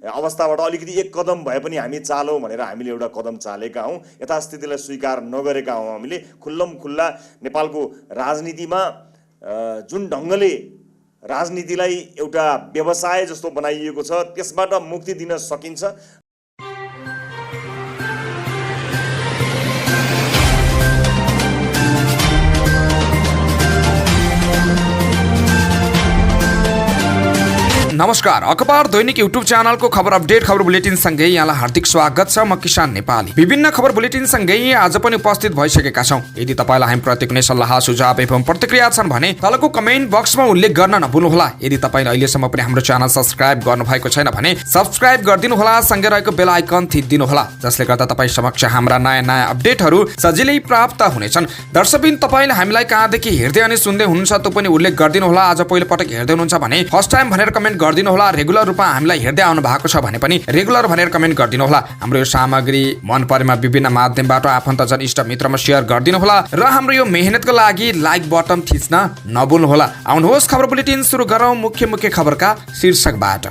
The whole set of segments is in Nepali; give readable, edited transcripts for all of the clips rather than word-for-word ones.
अवस्थाबाट अलिकति एक कदम भए पनि हामी चालौँ भनेर हामीले एउटा कदम चालेका हौँ। यथास्थितिलाई स्वीकार नगरेका हौँ। हामीले खुल्ला नेपालको राजनीतिमा जुन ढङ्गले राजनीतिलाई एउटा व्यवसाय जस्तो बनाइएको छ त्यसबाट मुक्ति दिन सकिन्छ। नमस्कार, अखबार दैनिक युट्युब च्यानलको खबर अपडेट खबर बुलेटिन सँगै यहाँलाई हार्दिक स्वागत छ। म किसान नेपाली। विभिन्न खबर बुलेटिन सँगै आज पनि उपस्थित भइसकेका छौं। यदि तपाईलाई हामी प्रति कुनै सल्लाह सुझाव एवं प्रतिक्रिया छन् भने तलको कमेन्ट बक्समा उल्लेख गर्न नभुल्नुहोला। यदि तपाईले अहिलेसम्म पनि हाम्रो च्यानल सब्स्क्राइब गर्नुभएको छैन भने सब्स्क्राइब गरिदिनु होला, सँगै रहेको बेल आइकन थिच्दिनु होला, जसले गर्दा तपाई समक्ष हाम्रा नयाँ अपडेटहरू सजिलै प्राप्त हुनेछन्। दर्शकबिन तपाईले हामीलाई कहाँदेखि हेर्दै अनि सुन्दै हुनुहुन्छ त्यो पनि उल्लेख गरिदिनु होला। आज पहिलो पटक हेर्दै हुनुहुन्छ भने फर्स्ट टाइम भनेर कमेन्ट गरिदिनु होला। रेगुलर रूपमा हामीलाई हेर्दै आउनु भएको छ भने पनि रेगुलर भनेर कमेन्ट गरिदिनु होला। हाम्रो यो सामग्री मन परेमा विभिन्न माध्यमबाट आफन्तजन इष्ट मित्रमा शेयर गरिदिनु होला र हाम्रो यो मेहनतको लागि लाइक बटन थिच्न नभुल्नु होला। आउनुहोस् खबर बुलेटिन सुरु गरौँ मुख्य खबरका शीर्षकबाट।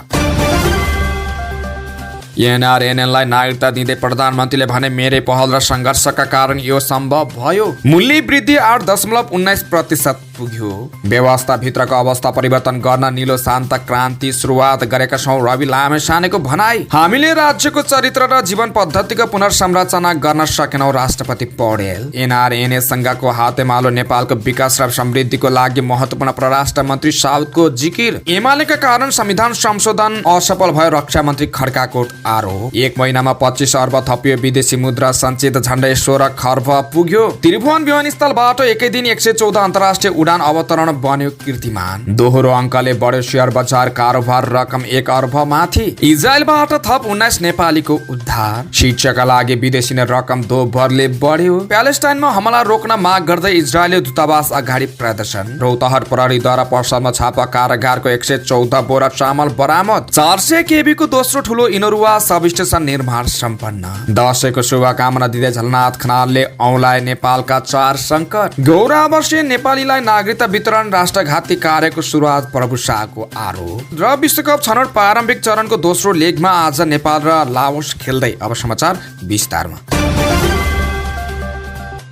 एनआरएनएललाई नागरिकता दिँदै प्रधानमन्त्रीले भने मेरै पहल र संघर्षका कारण यो सम्भव भयो। मूल्य वृद्धि 8.19% पुग्यो। व्यवस्थाभित्रको अवस्था परिवर्तन गर्न निलो शान्त क्रान्ति सुरुवात गरेका छौं, रवि लामेछानेको भनाई। हामीले राज्यको चरित्र र जीवन पद्धतिको पुनर्संरचना गर्न सकेनौं, राष्ट्रपति पौडेल। एनआरएनए संघको हातेमालो नेपालको विकास र समृद्धिको लागि महत्वपूर्ण परराष्ट्र मन्त्री साउदको जिकिर। एमालेका कारण संविधान संशोधन असफल भयो, रक्षा मन्त्री खड्काकोट आरोप। एक महिनामा 25 अर्ब थपियो, विदेशी मुद्रा सञ्चित झण्डै 16 खर्ब पुग्यो। त्रिभुवन विमानस्थलबाट एकै दिन 114 अन्तर्राष्ट्रिय उडान अवतरण बन्यो कीर्तिमान। दोहोरो अङ्कले बढ्यो शेयर बजार कारोबार, रकम 1 अर्ब माथि। इजरायलबाट थप 19 नेपालीको उद्धार। शिक्षाका लागि विदेशी रकम 2 बरले बढ्यो। प्यालेस्टाइनमा हमला रोक्न माग गर्दै इजरायली दूतावास अगाडि प्रदर्शन। रौतहट प्रहरीद्वारा पसलमा छापा, कारागारको 114 बोरा चामल बरामद। 400 केबीको दोस्रो ठुलो इनोरुवा सब स्टेशन निर्माण सम्पन्न। दशैंको शुभकामना दिँदै झलनाथ खनालले औंलाए नेपालका 4 सङ्कट। गौरवर्षीय नेपालीलाई नागरिकता वितरण राष्ट्रघाती कार्यको सुरुवात, प्रभु शाहको आरोप। र विश्वकप छनौट प्रारम्भिक चरणको दोस्रो लेगमा आज नेपाल र लाओस खेल्दै। अब समाचार विस्तारमा।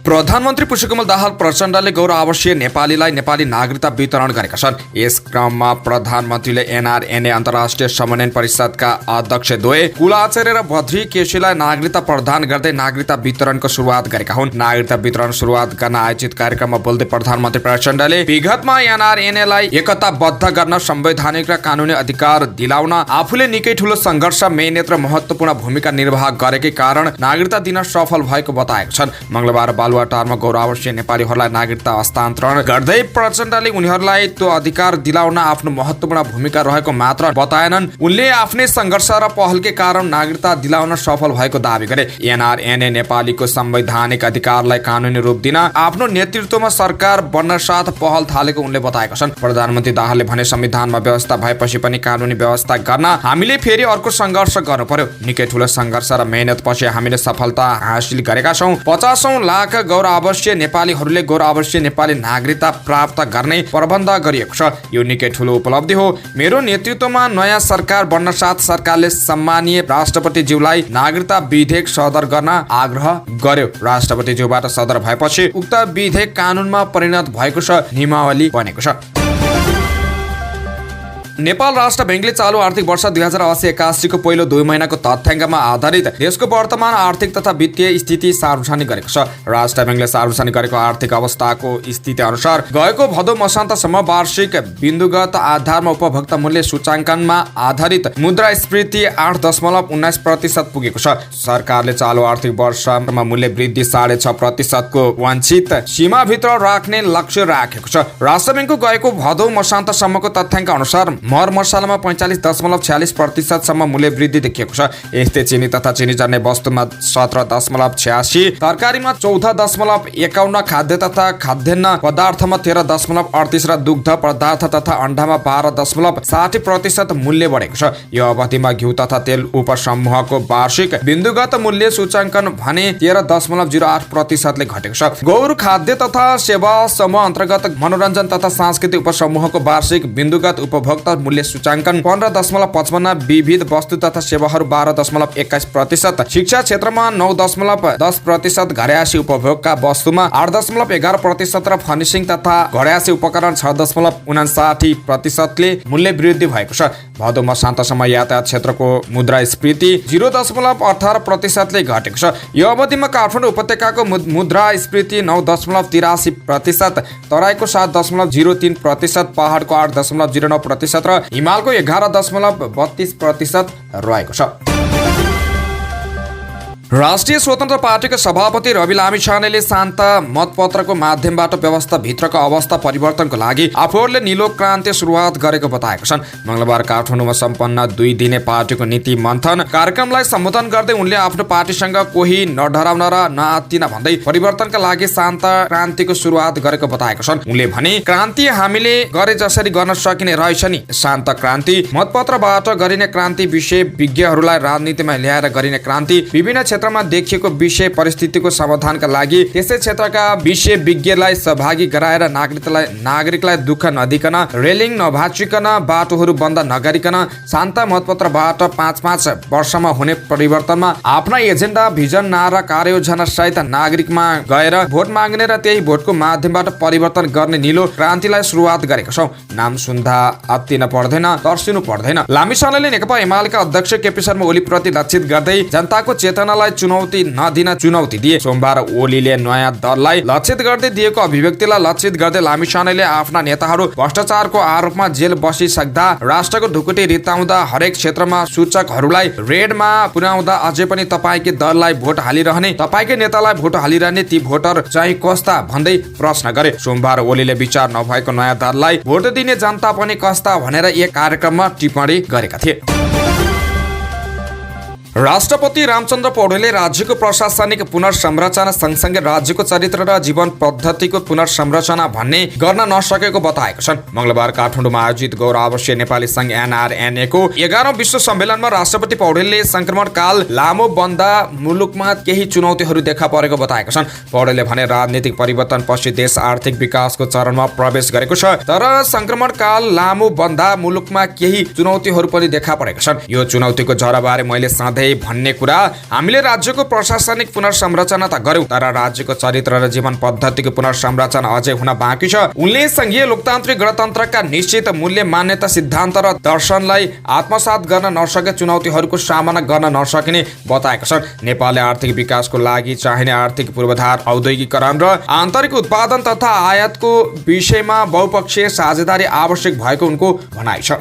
प्रधानमन्त्री पुष्पकमल दाहाल प्रचण्डले गौरव आवासीय नेपालीलाई नेपाली नागरिकता वितरण गरेका छन्। यस क्रममा प्रधानमन्त्रीले एनआरएनए अन्तर्राष्ट्रिय समन्वय परिषदका अध्यक्ष द्वय कुलाचार्य र बद्री केसीलाई नागरिकता प्रदान गर्दै नागरिकता वितरणको सुरुवात गरेका हुन्। नागरिकता वितरण सुरुवात गर्न आयोजित कार्यक्रममा बोल्दै प्रधानमन्त्री प्रचण्डले विगतमा एनआरएनएलाई एकताबद्ध गर्न, संवैधानिक र कानुनी अधिकार दिलाउन आफूले निकै ठूलो सङ्घर्ष, मेहनत र महत्त्वपूर्ण भूमिका निर्वाह गरेकै कारण नागरिकता दिन सफल भएको बताएका छन्। मंगलबार बालुवाटारमा गौरवासीय नेपालीहरूलाई नागरिकता हस्तान्तरण गर्दै प्रचण्डले उनीहरूलाई त्यो अधिकार दिलाउन आफ्नो महत्त्वपूर्ण भूमिका रहेको मात्र बताएनन्, उनले आफ्नै सङ्घर्ष र पहलकै कारण नागरिकता दिलाउन सफल भएको दावी गरे। एनआरएनए नेपालीको संवैधानिक अधिकारलाई कानुनी रूप दिन आफ्नो नेतृत्वमा सरकार बन्न साथ पहल थालेको उनले बताएका छन्। प्रधानमन्त्री दाहालले भने संविधानमा व्यवस्था भएपछि पनि कानुनी व्यवस्था गर्न हामीले फेरि अर्को सङ्घर्ष गर्नु पर्यो। निकै ठूलो सङ्घर्ष र मेहनतपछि हामीले सफलता हासिल गरेका छौं। 50औं लाख गौरव आवासीय नेपालीहरूले गौरव आवासीय नेपाली नागरिकता प्राप्त गर्ने प्रबन्ध गरिएको छ। यो निकै ठूलो उपलब्धि हो। मेरो नेतृत्वमा नयाँ सरकार बन्न साथ सरकारले सम्मानीय राष्ट्रपतिज्यूलाई नागरिकता विधेयक सदर गर्न आग्रह गर्यो। राष्ट्रपतिज्यूबाट सदर भएपछि उक्त विधेयक कानुनमा परिणत भएको छ, नियमावली बनेको छ। नेपाल राष्ट्र बैंकले चालू आर्थिक वर्ष 2080-81 को पहिलो 2 महिनाको तथ्याङ्कमा आधारित देशको वर्तमान आर्थिक तथा वित्तीय स्थिति सार्वजनिक गरेको छ। राष्ट्र बैंकले सार्वजनिक गरेको आर्थिक अवस्थाको स्थिति अनुसार गएको भदौ मसान्तसम्म वार्षिक बिन्दुगत आधारमा उपभोक्ता मूल्य सूचाङ्कनमा आधारित मुद्रास्फीति 8.19% पुगेको छ। सरकारले चालू आर्थिक वर्षमा मूल्य वृद्धि 6.5% को वाञ्छित सीमाभित्र राख्ने लक्ष्य राखेको छ। राष्ट्र बैंकको गएको भदौ मसान्तसम्मको तथ्याङ्क अनुसार मर मसालामा 45.46% सम्म मूल्य वृद्धि देखिएको छ। यस्तै चिनी तथा चिनी जन्य वस्तुमा 17.86%, तरकारीमा 14.51%, खाद्य तथा खाद्यान्न पदार्थमा 13.38% र दुग्ध पदार्थ तथा अण्डामा 12.60% मूल्य बढेको छ। यो अवधिमा घिउ तथा तेल उपसमूहको वार्षिक बिन्दुगत मूल्य सूचाङ्कन भने 13.08% ले घटेको छ। गौर खाद्य तथा सेवा समूह अन्तर्गत मनोरञ्जन तथा सांस्कृतिक उपसमूहको वार्षिक बिन्दुगत उपभोक्ता मूल्य सूचाङ्कन 15.55, विविध वस्तु तथा सेवाहरू 12.21%, शिक्षा क्षेत्रमा 9.10%, घरेयासी उपभोगका वस्तुमा 8.11% र फर्निसिङ तथा घरेयासी उपकरण 6.59%ले मूल्य वृद्धि भएको छ। भदौमा शान्तसम्म यातायात क्षेत्रको मुद्रास्फीति 0.18%ले घटेको छ। यो अवधिमा काठमाडौँ उपत्यकाको मुद्रास्फीति 9.83%, तराईको 7.03%, पहाडको 8.09% र हिमालको 11.32% रहेको छ। राष्ट्रिय स्वतन्त्र पार्टीको सभापति रवि लामिछानेले शान्त मतपत्रको माध्यमबाट व्यवस्थाभित्रको अवस्था परिवर्तनको लागि आफूहरूले निलो क्रान्ति सुरुवात गरेको बताएका छन्। मंगलबार काठमाडौँमा सम्पन्न 2 दिने पार्टीको नीति मन्थन कार्यक्रमलाई सम्बोधन गर्दै उनले आफ्नो पार्टीसँग कोही नडराउन र नआत्तिन भन्दै परिवर्तनका लागि शान्त क्रान्तिको सुरुवात गरेको बताएका छन्। उनले भने, क्रान्ति हामीले गरे जसरी गर्न सकिने रहेछ नि। शान्त क्रान्ति मतपत्रबाट गरिने क्रान्ति, विषय विज्ञहरूलाई राजनीतिमा ल्याएर गरिने क्रान्ति, विभिन्न क्षेत्रमा देखिएको विषय परिस्थितिको समाधानका लागि त्यसै क्षेत्रका विषय विज्ञलाई सहभागी गराएर नागरिकलाई दुःख नदिकन, रेलिङ नभाचिकन, बाटोहरू बन्द नगरिकन शान्त मतपत्रबाट 5-5 वर्षमा हुने परिवर्तनमा आफ्ना एजेन्डा, भिजन, नारा, कार्ययोजना सहित नागरिकमा गएर भोट माग्ने र त्यही भोटको माध्यमबाट परिवर्तन गर्ने निलो क्रान्तिलाई सुरुवात गरेका छौं। नाम सुन्दा अत्तिन पर्दैन, तर्सिनु पर्दैन। लामिछानेले नेकपा एमालेका अध्यक्ष केपी शर्मा ओली प्रति लक्षित गर्दै जनताको चेतनालाई चुनौती नदिन चुनौती दिए। सोमबार ओलीले नयाँ दललाई लक्षित गर्दै दिएको अभिव्यक्तिलाई लक्षित गर्दै लामिछानेले आफ्ना नेताहरू भ्रष्टाचारको आरोपमा जेल बसिसक्दा, राष्ट्रको ढुकुटी रित्ताउँदा, हरेक क्षेत्रमा सूचकहरूलाई रेडमा पुर्याउँदा अझै पनि तपाईकै दललाई भोट हालिरहने, तपाईकै नेतालाई भोट हालिरहने ती भोटर चाहिँ कस्ता भन्दै प्रश्न गरे। सोमबार ओलीले विचार नभएको नयाँ दललाई भोट दिने जनता पनि कस्ता भनेर एक कार्यक्रममा टिप्पणी गरेका थिए। राष्ट्रपति रामचन्द्र पौडेलले राज्यको प्रशासनिक पुनर्संरचना सँगसँगै राज्यको चरित्र र जीवन पद्धतिको पुनर्संरचना भन्ने गर्न नसकेको बताएका छन्। मंगलबार काठमाडौँमा आयोजित गौर आवासीय नेपाली संघ NRNA को 11औं विश्व सम्मेलनमा राष्ट्रपति पौडेलले संक्रमण काल लामो बन्दा मुलुकमा केही चुनौतीहरू देखा परेको बताएका छन्। पौडेलले भने, राजनीतिक परिवर्तनपछि देश आर्थिक विकासको चरणमा प्रवेश गरेको छ, तर संक्रमण काल लामो बन्दा मुलुकमा केही चुनौतीहरू पनि देखा परेका छन्। यो चुनौतीको जराबारे मैले सधैँ भन्ने कुरा, हामीले राज्यको प्रशासनिक पुनर्संरचना त गर्यौं, तर राज्यको चरित्र र जीवन पद्धतिको पुनर्संरचना अझै हुन बाँकी छ। उनले संघीय लोकतान्त्रिक गणतन्त्रका निश्चित मूल्य, मान्यता, सिद्धान्त र दर्शनलाई आत्मसात गर्न नसके चुनौतीहरूको सामना गर्न नसकिने बताएका छन्। नेपालले आर्थिक विकासको लागि चाहिने आर्थिक पूर्वाधार, औद्योगिकरण र आन्तरिक उत्पादन तथा आयातको विषयमा बहुपक्षीय साझेदारी आवश्यक भएको उनको भनाइ छ।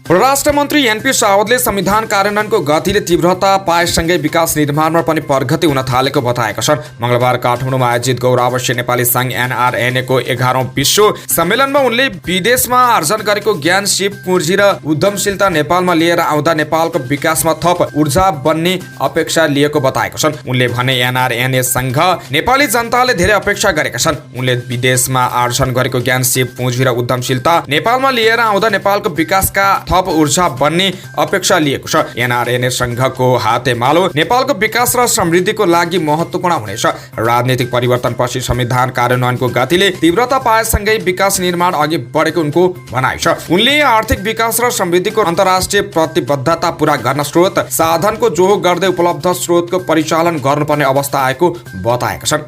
परराष्ट्र मन्त्री एनपी सावदले संविधान कार्यान्वयनको गतिले तीव्रता पाएसँगै विकास निर्माणमा पनि प्रगति हुन थालेको बताएका छन्। मंगलबार काठमाडौँमा आयोजित गौर आवासीय नेपाली संघ NRNA को 11औं विश्व सम्मेलनमा उनले विदेशमा आर्जन गरेको ज्ञान, सिप, पुँजी र उद्यमशीलता नेपालमा लिएर आउँदा नेपालको विकासमा थप ऊर्जा बन्ने अपेक्षा लिएको बताएका छन्। उनले भने, NRNA संघ नेपाली जनताले धेरै अपेक्षा गरेका छन्। उनले विदेशमा आर्जन गरेको ज्ञान, सिप, पुँजी र उद्यमशीलता नेपालमा लिएर आउँदा नेपालको विकासका थप ऊर्जा बन्ने अपेक्षा लिएको छ। NRNA संघको हातेमालो नेपालको विकास र समृद्धिको लागि महत्त्वपूर्ण हुनेछ। राजनीतिक परिवर्तनपछि संविधान कार्यान्वयनको गतिले तीव्रता पाएसँगै विकास निर्माण अघि बढेको उनको भनाइ छ। उनले आर्थिक विकास र समृद्धिको अन्तर्राष्ट्रिय प्रतिबद्धता पूरा गर्न स्रोत साधनको जोहो गर्दै उपलब्ध स्रोतको परिचालन गर्नुपर्ने अवस्था आएको बताएका छन्।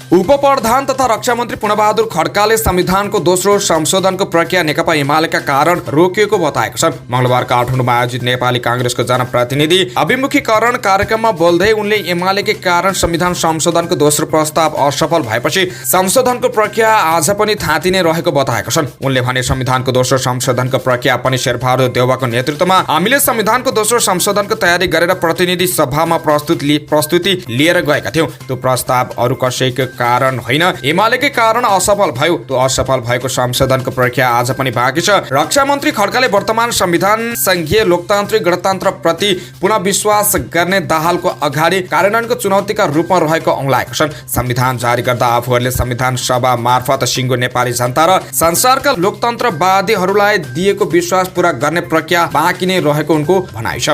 उपप्रधान तथा रक्षा मन्त्री पूर्णबहादुर खड्काले संविधानको दोस्रो संशोधनको प्रक्रिया नेकपा एमालेका कारण रोकिएको बताएका छन्। मंगलबार काठमाडौँमा आयोजित नेपाली कांग्रेसको जनप्रतिनिधि अभिमुखीकरण कार्यक्रममा बोल्दै उनले एमालेकै कारण संविधान संशोधनको दोस्रो प्रस्ताव असफल भएपछि संशोधनको प्रक्रिया आज पनि थाँतिने रहेको बताएका छन्। उनले भने, संविधानको दोस्रो संशोधनको प्रक्रिया पनि शेरबहादुर देउवाको नेतृत्वमा हामीले संविधानको दोस्रो संशोधनको तयारी गरेर प्रतिनिधि सभामा प्रस्तुति लिएर गएका थियौं। त्यो प्रस्ताव अरू कसैको कारण होइन, एमालेकै कारण असफल भयो। त्यो असफल भएको संशोधनको प्रक्रिया आज पनि बाँकी छ। रक्षा मन्त्री खड्काले वर्तमान संविधान संघीय लोकतान्त्रिक गणतन्त्र प्रति पुनः विश्वास गर्ने दाहालको अगाडि कार्यान्वयनको चुनौतीका रूपमा रहेको औंलाएका छन्। संविधान जारी गर्दा आफूहरूले संविधान सभा मार्फत सिङ्गो नेपाली जनता र संसारका लोकतन्त्रवादीहरूलाई दिएको विश्वास पूरा गर्ने प्रक्रिया बाँकी नै रहेको उनको भनाइ छ।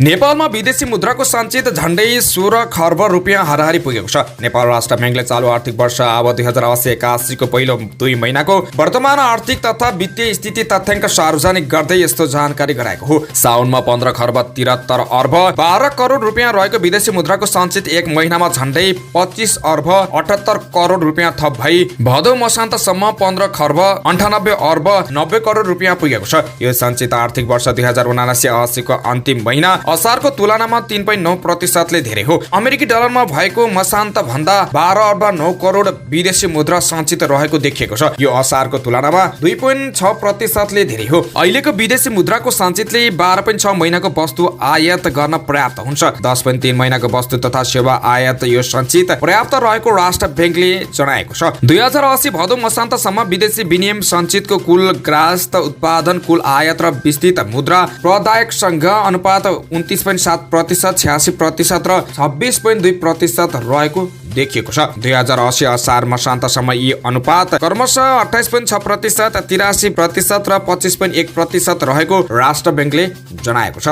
नेपालमा विदेशी मुद्राको सञ्चित झण्डै 16 खर्ब रुपियाँ हाराहारी पुगेको छ। नेपाल राष्ट्र ब्याङ्कले चालु आर्थिक वर्ष अब 2080-81 को पहिलो 2 महिनाको वर्तमान आर्थिक तथा वित्तीय स्थिति तथ्याङ्क सार्वजनिक गर्दै यस्तो जानकारी गराएको हो। साउनमा 15 खर्ब 73 अर्ब 12 करोड रुपियाँ रहेको विदेशी मुद्राको सञ्चित एक महिनामा झण्डै 25 अर्ब 78 करोड रुपियाँ थप भई भदौ मसान्तसम्म 15 खर्ब 98 अर्ब 90 करोड रुपियाँ पुगेको छ। यो सञ्चित आर्थिक वर्ष 2079-80 को अन्तिम महिना असारको तुलनामा 3.9% धेरै हो। अमेरिकी डलरमा भएको मसान्त भन्दा 12 अर्ब 9 करोड विदेशी मुद्रा सञ्चित रहेको देखिएको छ। यो असारको तुलनामा 2.6% धेरै हो। अहिलेको विदेशी मुद्राको सञ्चितले 12.6 महिनाको वस्तु आयात गर्न पर्याप्त हुन्छ। 10.3 महिनाको वस्तु तथा सेवा आयात यो सञ्चित पर्याप्त रहेको राष्ट्र ब्याङ्कले जनाएको छ। 2080 भदौ मसान्तसम्म विदेशी विनिमय सञ्चितको कुल ग्राहस्थ उत्पादन, कुल आयात र विस्तृत मुद्रा प्रदायकसँग अनुपात 29.7%, 86% र 26.2% रहेको देखिएको छ। 2080 असार मसान्तसम्म यी अनुपात क्रमशः 28.6%, 83% र 25.1% रहेको राष्ट्र ब्याङ्कले जनाएको छ।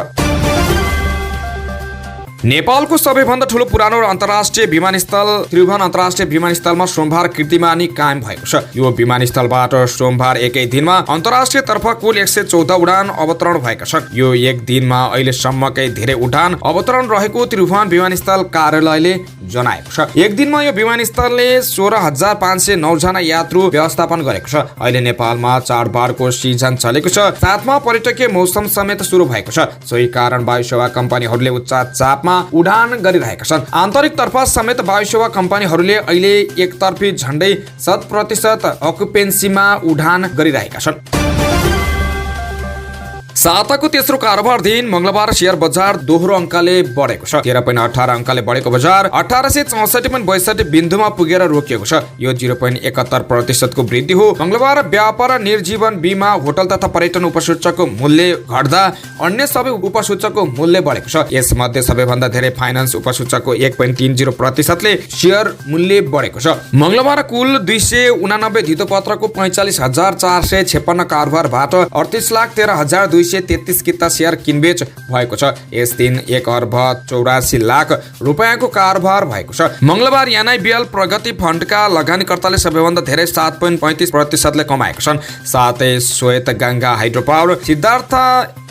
नेपालको सबैभन्दा ठूलो पुरानो अन्तर्राष्ट्रिय विमानस्थल त्रिभुवन अन्तर्राष्ट्रिय विमानस्थलमा सोमबार कीर्तिमानी कायम भएको छ। यो विमानस्थलबाट सोमबार एकै दिनमा अन्तर्राष्ट्रिय तर्फ कुल 114 उडान अवतरण भएका छन्। यो एक दिनमा अहिलेसम्मकै धेरै उडान अवतरण रहेको त्रिभुवन विमानस्थल कार्यालयले जनाएको छ। एक दिनमा यो विमानस्थलले 16,509 जना यात्रु व्यवस्थापन गरेको छ। अहिले नेपालमा चाडबाडको सिजन चलेको छ, साथमा पर्यटकीय मौसम समेत सुरु भएको छ। सोही कारण वायु सेवा कम्पनीहरूले उच्च चापमा उडान गरिरहेका छन्। आन्तरिक तर्फ समेत वायु सेवा कम्पनीहरूले अहिले एकतर्फी झण्डै 100% अकुपेन्सीमा उडान गरिरहेका छन्। साताको तेस्रो कारोबार दिन मंगलबार शेयर बजार दोहोरो अङ्कले बढेको छ। 13.18 अङ्कले बढेको बजार 1864.62 बिन्दुमा पुगेर रोकिएको छ। यो 0.71% को वृद्धि हो। मंगलबार व्यापार, निर्जीवन बीमा, होटल तथा पर्यटन उपसूचकको मूल्य घट्दा अन्य सबै उपसूचकको मूल्य बढेको छ। यसमध्ये सबैभन्दा धेरै फाइनान्स उपसूचकको 1.30% ले शेयर मूल्य बढेको छ। मंगलबार कुल 289 धितोपत्रको 45,456 कारोबारबाट 38,13,233 किता शेयर किनबेच भएको छ। यस दिन 1 अर्ब 84 लाख रुपैयाँको कारोबार भएको छ। मंगलबार एनआइबिएल प्रगति फन्डका लगानीकर्ताले सबैभन्दा धेरै 7.35% ले कमाएको छन्। साथै श्वेत Ganga hydro power, Siddhartha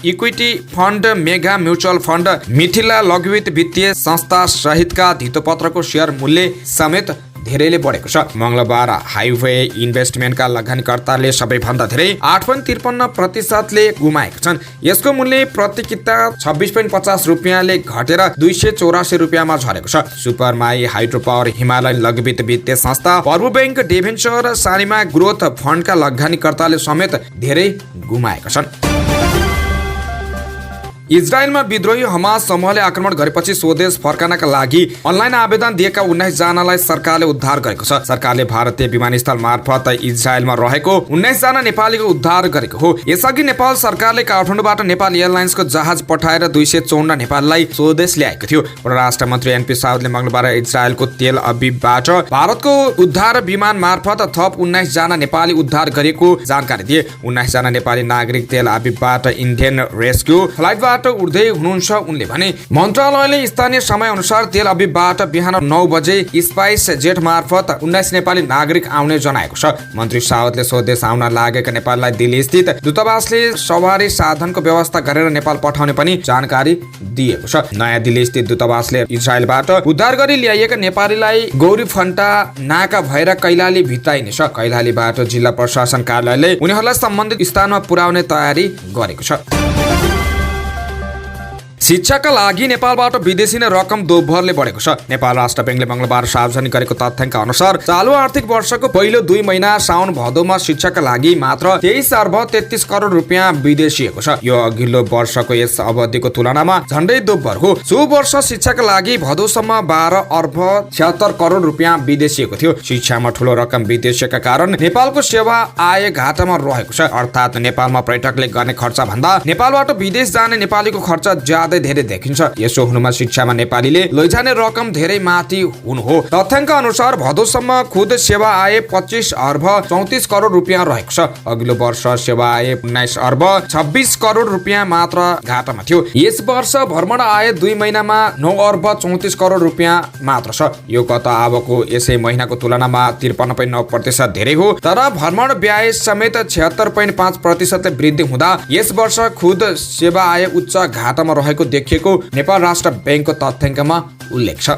equity fund, mega mutual fund, Mithila लघुवित्त वित्तीय संस्था सहितका धितोपत्रको शेयर मूल्य समेत धेरैले बढेको छ। मंगलबार हाइवे इन्भेस्टमेन्टका लगानीकर्ताले सबैभन्दा धेरै 8.53% ले गुमाएका छन्। यसको मूल्य प्रति किता 26.50 रुपियाँले घटेर 284 रुपियाँमा झरेको छ। सुपरमाई हाइड्रो पावर, हिमालयन लघुवित्त वित्तीय संस्था, प्रभु बैंक, डेभेन्चर, सानिमा ग्रोथ फन्डका लगानीकर्ताले समेत धेरै गुमाएका छन्। इजरायलमा विद्रोही हमास समूहले आक्रमण गरेपछि स्वदेश फर्कनका लागि अनलाइन आवेदन दिएका 19 जनालाई सरकारले उद्धार गरेको छ। सरकारले भारतीय विमानस्थल मार्फत इजरायलमा रहेको 19 जना नेपालीको उद्धार गरेको हो। यसअघि नेपाल सरकारले काठमाडौँबाट नेपाल एयरलाइन्सको जहाज पठाएर 254 नेपालीलाई स्वदेश ल्याएको थियो। परराष्ट्र मन्त्री एनपी साउदले मंगलबार इजरायलको तेल अभिवबाट भारतको उद्धार विमान मार्फत थप 19 जना नेपाली उद्धार गरेको जानकारी दिए। 19 जना नेपाली नागरिक तेल अभिवबाट इन्डियन रेस्क्यू फ्लाइटबाट उड्दै हुनुहुन्छ। उनले भने मन्त्रालयले स्थानीय समय अनुसार तेल अभिवबाट बिहान 9 बजे स्पाइस जेट मार्फत 19 नेपाली नागरिक आउने जनाएको छ। मन्त्री साउदले स्वदेश आउन लागेका नेपाललाई दिल्ली स्थित दूतावासले सवारी साधनको व्यवस्था गरेर नेपाल पठाउने पनि जानकारी दिएको छ। नयाँ दिल्ली स्थित दूतावासले इजरायलबाट उद्धार गरी ल्याइएका नेपालीलाई गौरी फन्टा नाका भएर कैलाली भित्राइनेछ। कैलालीबाट जिल्ला प्रशासन कार्यालयले उनीहरूलाई सम्बन्धित स्थानमा पुर्याउने तयारी गरेको छ। शिक्षाका लागि नेपालबाट विदेशी नै रकम दोब्बरले बढेको छ। नेपाल राष्ट्र ब्याङ्कले मंगलबार सार्वजनिक गरेको तथ्याङ्क अनुसार चालु आर्थिक वर्षको पहिलो 2 महिना साउन भदौमा शिक्षाका लागि मात्र 23 अर्ब 33 करोड रुपियाँ विदेशिएको छ। यो अघिल्लो वर्षको यस अवधिको तुलनामा झण्डै दोब्बर हो। सो वर्ष शिक्षाका लागि भदौसम्म 12 अर्ब 76 करोड रुपियाँ विदेशिएको थियो। शिक्षामा ठूलो रकम विदेशिएका कारण नेपालको सेवा आय घाटामा रहेको छ। अर्थात् नेपालमा पर्यटकले गर्ने खर्च भन्दा नेपालबाट विदेश जाने नेपालीको खर्च ज्यादै गर्दै धेरै देखिन्छ। यसो हुनुमा शिक्षामा नेपालीले लैजाने रकम धेरै माथि हुनु हो। तथ्याङ्क अनुसार भदौसम्म खुद सेवा आय 25 अर्ब 34 करोड रुपियाँ रहेको छ। अघिल्लो वर्ष सेवा आय 19 अर्ब 26 करोड रुपियाँ मात्र घाटामा थियो। यस वर्ष भ्रमण आय 2 महिनामा 9 अर्ब 34 करोड रुपियाँ मात्र छ। यो गत आवको यसै महिनाको तुलनामा 53.9% धेरै हो। तर भ्रमण व्यय समेत 76.5% वृद्धि हुँदा यस वर्ष खुद सेवा आय उच्च घाटामा रहेको देखिएको नेपाल राष्ट्र बैंकको तथ्याङ्कमा उल्लेख छ।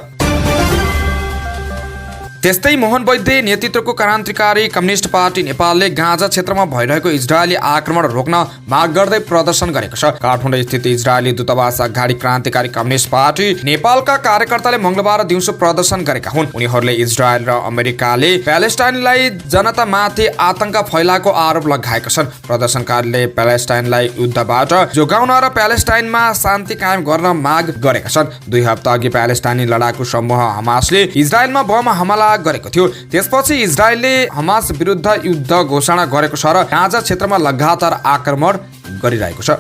त्यस्तै मोहन वैद्य नेतृत्वको क्रान्तिकारी कम्युनिस्ट पार्टी नेपालले गाजा क्षेत्रमा भइरहेको इजरायली आक्रमण रोक्न माग गर्दै प्रदर्शन गरेको छ। काठमाडौँ स्थित इजरायली दूतावास अगाडि क्रान्तिकारी कम्युनिस्ट पार्टी नेपालका कार्यकर्ताले मंगलबार दिउँसो प्रदर्शन गरेका हुन्। उनीहरूले इजरायल र अमेरिकाले प्यालेस्टाइनलाई जनतामाथि आतंक फैलाएको आरोप लगाएका छन्। प्रदर्शनकारीले प्यालेस्टाइनलाई युद्धबाट जोगाउन र प्यालेस्टाइनमा शान्ति कायम गर्न माग गरेका छन्। 2 हप्ता अघि प्यालेस्टाइनी लडाकु समूह हमासले इजरायलमा बम हमला गरेको थियो। त्यसपछि इजरायलले हमास विरुद्ध युद्ध घोषणा गरेको छ र गाजा क्षेत्रमा लगातार आक्रमण गरिरहेको छ।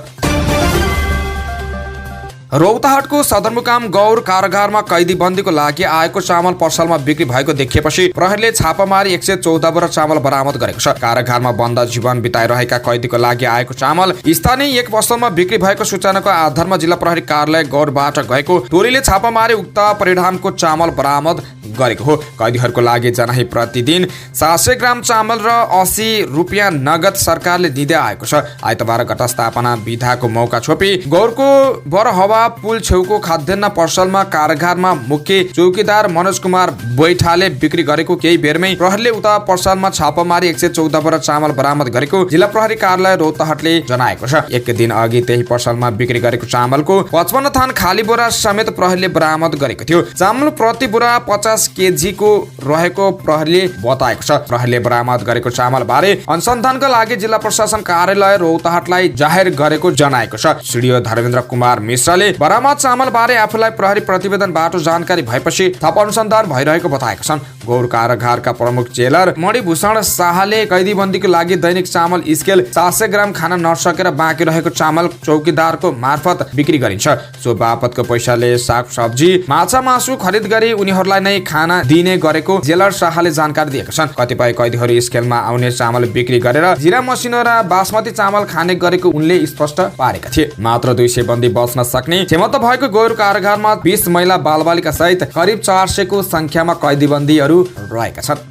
रौतहटको सदरमुकाम गौर कारागारमा कैदीबन्दीको लागि आएको चामल पसलमा बिक्री भएको देखिएपछि प्रहरीले छापामारी 114 बोरा चामल बरामद गरेको छ। कारागारमा बन्द जीवन बिताइरहेका कैदीको लागि आएको चामल स्थानीय एक पसलमा बिक्री भएको सूचनाको आधारमा जिल्ला प्रहरी कार्यालय गौरबाट गएको टोलीले छापामारी उक्त परिणामको चामल बरामद गरेको हो। कैदीहरूको लागि जनाही प्रतिदिन 700 ग्राम चामल र 80 रुपियाँ नगद सरकारले दिँदै आएको छ। आइतबार घटस्थापना विधाको मौका छोपी गौरको बरहवा पुल छेउको खाद्यान्न पसलमा कारागारमा मुख्य चौकीदार मनोज कुमार बैठाले बिक्री गरेको केही बेरमै प्रहरीले उता पसलमा छापामारी 114 बोरा चामल बरामद गरेको जिल्ला प्रहरी कार्यालय रौतहटले जनाएको छ। एक दिन अघि त्यही पसलमा बिक्री गरेको चामलको 55 थान खाली बोरा समेत प्रहरीले बरामद गरेको थियो। चामल प्रति बोरा 50 केजी को रहेको प्रहरीले बताएको छ। प्रहरीले बरामद गरेको चामल बारे अनुसन्धानका लागि जिल्ला प्रशासन कार्यालय रौतहटलाई जाहेर गरेको जनाएको छ। सिडिओ धर्मेन्द्र कुमार मिश्रले बरामद चामल बारे आफूलाई प्रहरी प्रतिवेदनबाट जानकारी भएपछि थप अनुसन्धान भइरहेको बताएका छन्। गौर कारागारका प्रमुख जेलर मणिभूषण शाहले कैदीबन्दीको लागि दैनिक चामल स्केल 700 ग्राम खान नसकेर बाँकी रहेको चामल चौकीदारको मार्फत बिक्री गरिन्छ। सो बापतको पैसाले साग सब्जी माछा मासु खरिद गरी उनीहरूलाई नै खाना दिने गरेको जेलर शाहले जानकारी दिएका छन्। कतिपय कैदीहरू स्केलमा आउने चामल बिक्री गरेर जिरा मसिनो र बासमती चामल खाने गरेको उनले स्पष्ट पारेका थिए। मात्र 200 बन्दी बस्न सक्ने क्षमता भएको गौर कारागारमा 20 महिला बालबालिका सहित करिब 400 को संख्यामा कैदीबन्दीहरू रहेका छन्।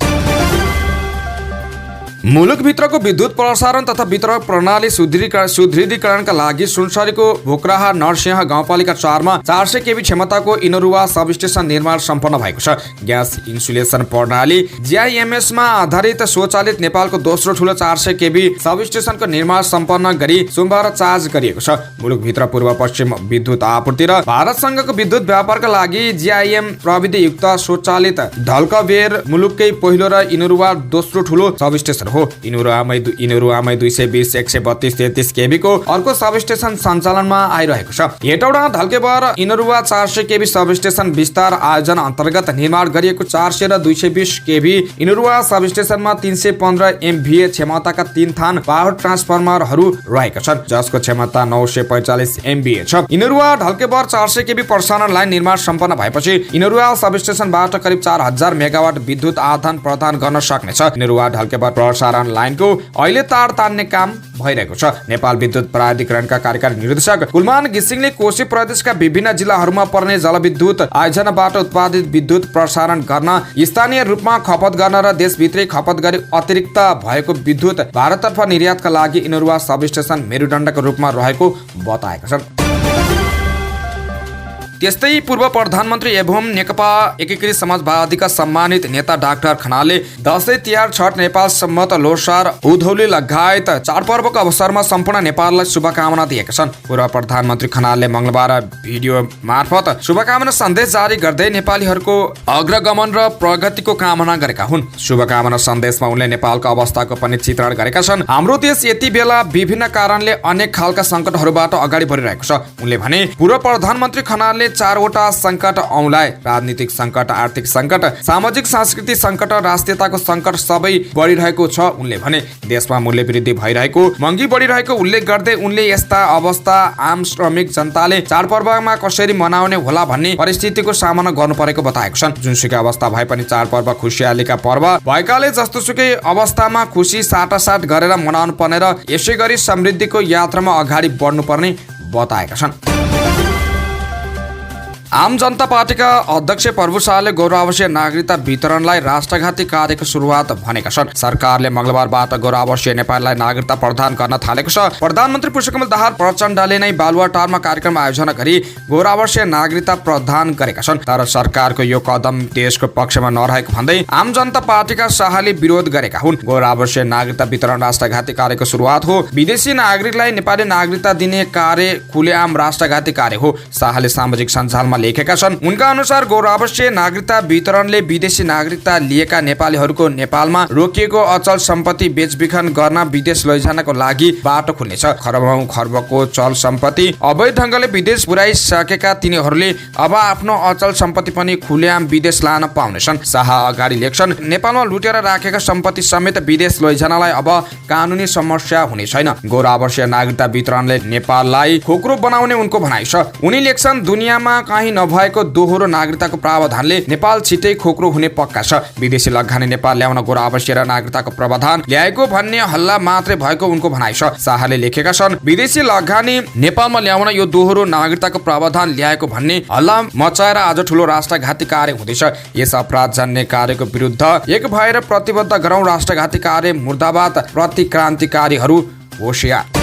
मुलुकभित्रको विद्युत प्रसारण तथा वितरण प्रणाली सुदृढीकरणका लागि सुनसरीको भोक्राहा नरसिंह गाउँपालिका 4 मा 400 केबी क्षमताको इनरुवा सबस्टेसन निर्माण सम्पन्न भएको छ। ग्यास इन्सुलेसन प्रणाली GIMS मा आधारित स्वचालित नेपालको दोस्रो ठूलो 400 केबी सबस्टेसनको निर्माण सम्पन्न गरी सोमबार चार्ज गरिएको छ। मुलुकभित्र पूर्व पश्चिम विद्युत आपूर्ति र भारतसँगको विद्युत व्यापारका लागि GIM प्रविधियुक्त स्वचालित ढल्कबेर मुलुककै पहिलो र इनरुवा दोस्रो ठूलो सबस्टेसन हो। इनरुवामै 220 132 33 केबी को अर्को सबस्टेसन सञ्चालनमा आइरहेको छ। हेटौडा ढल्केबर इनरुवा 400 केबी सबस्टेसन विस्तार आयोजना अन्तर्गत निर्माण गरिएको 400 र 220 केबी इनरुवा सबस्टेसनमा 315 MVA क्षमताका 3 थान पावर ट्रान्सफर्मरहरू रहेका छन्, जसको क्षमता 945 MVA छ। इनरुवा ढल्केबर 400 केबी प्रसारण लाइन निर्माण सम्पन्न भएपछि इनरुवा सबस्टेसनबाट करिब 4000 मेगावाट विद्युत आदान प्रदान गर्न सक्नेछ। इनरुवा ढल्केबर प्रसारण लाइनको अहिले तार तान्ने काम भइरहेको छ। नेपाल विद्युत प्राधिकरणका कार्यकारी निर्देशक कुलमान घिसिङले कोशी प्रदेशका विभिन्न जिल्लाहरूमा पर्ने जलविद्युत आयोजनाबाट उत्पादित विद्युत प्रसारण गर्न, स्थानीय रूपमा खपत गर्न र देशभित्रै खपत गरी अतिरिक्त भएको विद्युत भारततर्फ निर्यातका लागि इनरुवा सबस्टेसन मेरुदण्डको रूपमा रहेको बताएका छन्। त्यस्तै पूर्व प्रधानमन्त्री एवं नेकपा एकीकृत समाजवादीका सम्मानित नेता डाक्टर खनालले दशैं तिहार छठ नेपाल सम्मत लोसार उधौली लगायत चाडपर्वको अवसरमा सम्पूर्ण नेपाललाई शुभकामना दिएका छन्। पूर्व प्रधानमन्त्री खनालले मंगलबार भिडियो मार्फत शुभकामना सन्देश जारी गर्दै नेपालीहरूको अग्रगमन र प्रगतिको कामना गरेका हुन्। शुभकामना सन्देशमा उनले नेपालको अवस्थाको पनि चित्रण गरेका छन्। हाम्रो देश यति बेला विभिन्न कारणले अनेक खालका संकटहरूबाट अगाडि बढिरहेको छ। उनले भने पूर्व प्रधानमन्त्री खनालले चारवटा सङ्कट औँलाए। राजनीतिक सङ्कट, आर्थिक सङ्कट, सामाजिक सांस्कृतिक सङ्कट, राष्ट्रियताको सङ्कट सबै बढिरहेको छ उनले भने। देशमा मूल्य वृद्धि भइरहेको, महँगी बढिरहेको उल्लेख गर्दै उनले यस्ता अवस्था आम श्रमिक जनताले चाडपर्वमा कसरी मनाउने होला भन्ने परिस्थितिको सामना गर्नु परेको बताएको छन्। जुनसुकै अवस्था भए पनि चाडपर्व खुसियालीका पर्व भएकाले जस्तोसुकै अवस्थामा खुसी साटासाट गरेर मनाउनु पर्ने र यसै गरी समृद्धिको यात्रामा अगाडि बढ्नुपर्ने बताएका छन्। आम जनता पार्टीका अध्यक्ष प्रभु शाहले गौरवावशीय नागरिकता वितरणलाई राष्ट्रघाती कार्यको सुरुवात भनेका छन्। सरकारले मंगलबारबाट गौरवावशीय नेपालीलाई नागरिकता प्रदान गर्न थालेको छ। प्रधानमन्त्री पुष्पकमल दाहाल प्रचण्डले नै बालुवाटारमा कार्यक्रम आयोजना गरी गौरवावशीय नागरिकता प्रदान गरेका छन्। तर सरकारको यो कदम देशको पक्षमा नरहेको भन्दै आम जनता पार्टीका शाहले विरोध गरेका हुन्। गौरवावशीय नागरिकता वितरण राष्ट्रघाती कार्यको सुरुवात हो। विदेशी नागरिकलाई नेपाली नागरिकता दिने कार्य खुलेआम राष्ट्रघाती कार्य हो, शाहले सामाजिक सञ्जालमा लेखेका छन्। उनका अनुसार गौरवावशीय नागरिकता वितरणले विदेशी नागरिकता लिएका नेपालीहरूको नेपालमा रोकिएको अचल सम्पत्ति बेचबिखन गर्न विदेश लैजानको लागि बाटो खुल्नेछ। खरबौं खर्बको चल सम्पत्ति अवैध ढंगले विदेश पुर्याइसकेका तिनीहरूले अब आफ्नो अचल सम्पत्ति पनि खुलेआम विदेश लान पाउनेछन्। शाह अगाडि लेख्छन्, नेपालमा लुटेर राखेका सम्पत्ति समेत विदेश लैजानलाई अब कानुनी समस्या हुने छैन। गौरवावशीय नागरिकता वितरणले नेपाललाई खोक्रो बनाउने उनको भनाइ छ। उनी लेख्छन्, दुनियाँमा कहीँ नभएको दोहोरो नागरिकताको प्रावधानले नेपाल छिटै खोक्रो हुने पक्का छ। विदेशी लगानी नेपाल ल्याउन गौरवावशीय नागरिकताको प्रावधान ल्याएको भन्ने हल्ला मात्रै भएको उनको भनाइ छ। शाहले लेखेका छन्, विदेशी लगानी नेपालमा ल्याउन यो दोहोरो नागरिकताको प्रावधान ल्याएको भन्ने हल्ला मचाएर आज ठूलो राष्ट्रघाती कार्य हुँदैछ। यस अपराध जन्य कार्यको विरुद्ध एक भएर प्रतिबद्ध गरौं। राष्ट्रघाती कार्य मुर्दाबाद, प्रतिक्रान्तिकारीहरू होशियार।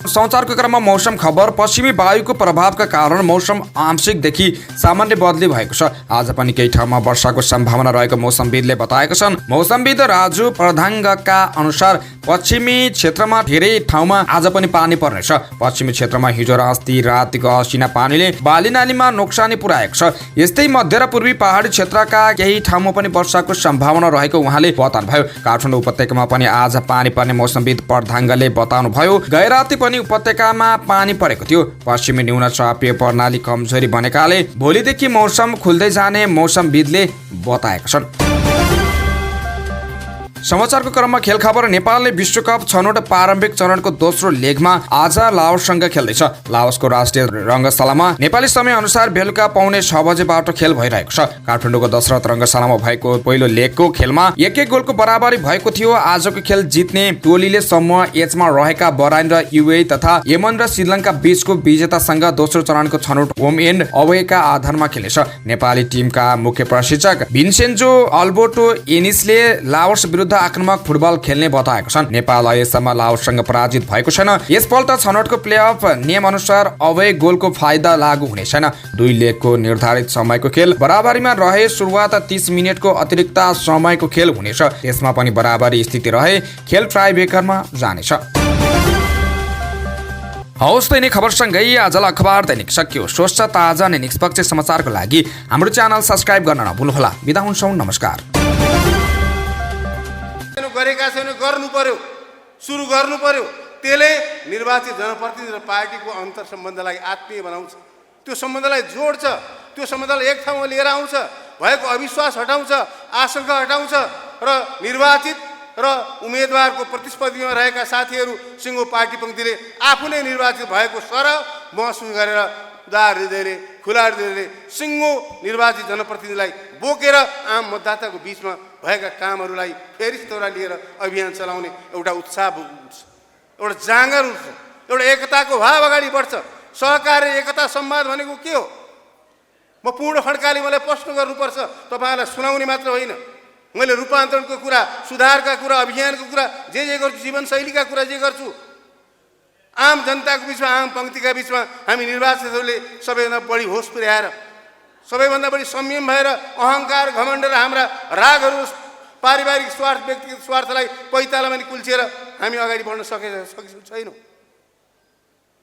समाचारको क्रममा मौसम खबर। पश्चिमी वायुको प्रभावका कारण मौसम आंशिकदेखि सामान्य बदली भएको छ। आज पनि केही ठाउँमा वर्षाको सम्भावना रहेको मौसमविदले बताएका छन्। मौसमविद राजु प्रधाङ्गका अनुसार पश्चिमी क्षेत्रमा धेरै ठाउँमा आज पनि पानी पर्नेछ। पश्चिमी क्षेत्रमा हिजो र अस्ति रातिको असिना पानीले बाली नालीमा नोक्सानी पुर्याएको छ। यस्तै मध्य र पूर्वी पहाडी क्षेत्रका केही ठाउँमा पनि वर्षाको सम्भावना रहेको उहाँले बताउनुभयो। काठमाडौँ उपत्यकामा पनि आज पानी पर्ने मौसमविद प्रधाङ्गले बताउनुभयो। गए राति पनि उपत्यकामा पानी परेको थियो। पश्चिमी न्यून चापीय प्रणाली कमजोरी बनेकाले भोलिदेखि मौसम खुल्दै जाने मौसमविदले बताएका छन्। समाचारको क्रममा खेल खबर। नेपालले विश्वकप छनौट प्रारम्भिक चरणको दोस्रो लेगमा आज लाओससँग खेल्दैछ। लाओसको राष्ट्रिय रङ्गशालामा नेपाली समय अनुसार बेलुका 5:45 बजेबाट खेल भइरहेको छ। काठमाडौँको दशरथ रङ्गशालामा भएको पहिलो लेगको खेलमा 1-1 गोलको बराबरी भएको थियो। आजको खेल जित्ने टोलीले समूह एचमा रहेका बहराइन र युए तथा यमन र श्रीलङ्का बीचको विजेतासँग दोस्रो चरणको छनौट होम एन्ड अवेका आधारमा खेल्नेछ। नेपाली टिमका मुख्य प्रशिक्षक भिन्सेन्जो अल्बर्टो एनिसले लाओस विरुद्ध आक्रामक फुटबल खेल्ने बताएका छन्। नेपाल अहिलेसम्म लाओससँग पराजित भएको छैन। यसपल्ट छनौटको प्लेअफ नियम अनुसार अवै गोलको फाइदा लागू हुने छैन। दुई लेगको निर्धारित समयको खेल बराबरीमा रहे। सुरुवात 30 मिनेटको अतिरिक्त समयको खेल हुनेछ। त्यसमा पनि बराबरी स्थिति रहे खेल ट्राइब्रेकरमा जानेछ। हवस् त यिनै खबरसँगै आजलाई अखबार दैनिक सकियो। स्वच्छ ताजा अनि निष्पक्ष समाचारको लागि हाम्रो च्यानल सब्स्क्राइब गर्न नभुल्नुहोला। बिदा हुन्छौँ, नमस्कार। गरेका छैन, गर्नु पर्यो, सुरु गर्नु पर्यो। त्यसले निर्वाचित जनप्रतिनिधि र पार्टीको अन्तर सम्बन्धलाई आत्मीय बनाउँछ, त्यो सम्बन्धलाई जोड्छ, त्यो सम्बन्धलाई एक ठाउँमा लिएर आउँछ, भएको अविश्वास हटाउँछ, आशंका हटाउँछ र निर्वाचित र उम्मेदवारको प्रतिस्पर्धीमा रहेका साथीहरू सिङ्गो पार्टी पङ्क्तिले आफू नै निर्वाचित भएको सरह महसुस गरेर उदार हृदयले, खुला हृदयले सिङ्गो निर्वाचित जनप्रतिनिधिलाई बोकेर आम मतदाताको बिचमा भएका कामहरूलाई फेरि तौरा लिएर अभियान चलाउने एउटा उत्साह हुन्छ, एउटा जाँगर हुन्छ, एउटा एकताको भाव अगाडि बढ्छ। सहकार्य, एकता, संवाद भनेको के हो? म पूर्ण खड्काले मलाई प्रश्न गर्नुपर्छ, तपाईँहरूलाई सुनाउने मात्र होइन। मैले रूपान्तरणको कुरा, सुधारका कुरा, अभियानको कुरा, जे गर्छु, जीवनशैलीका कुरा जे गर्छु, आम जनताको बिचमा, आम पङ्क्तिका बिचमा हामी निर्वाचितहरूले सबैभन्दा बढी होस पुर्याएर, सबैभन्दा बढी संयम भएर अहङ्कार, घमण्ड र हाम्रा रागहरू, पारिवारिक स्वार्थ, व्यक्तिगत स्वार्थलाई पैतालामा कुल्चिएर हामी अगाडि बढ्न सकेको छैनौँ।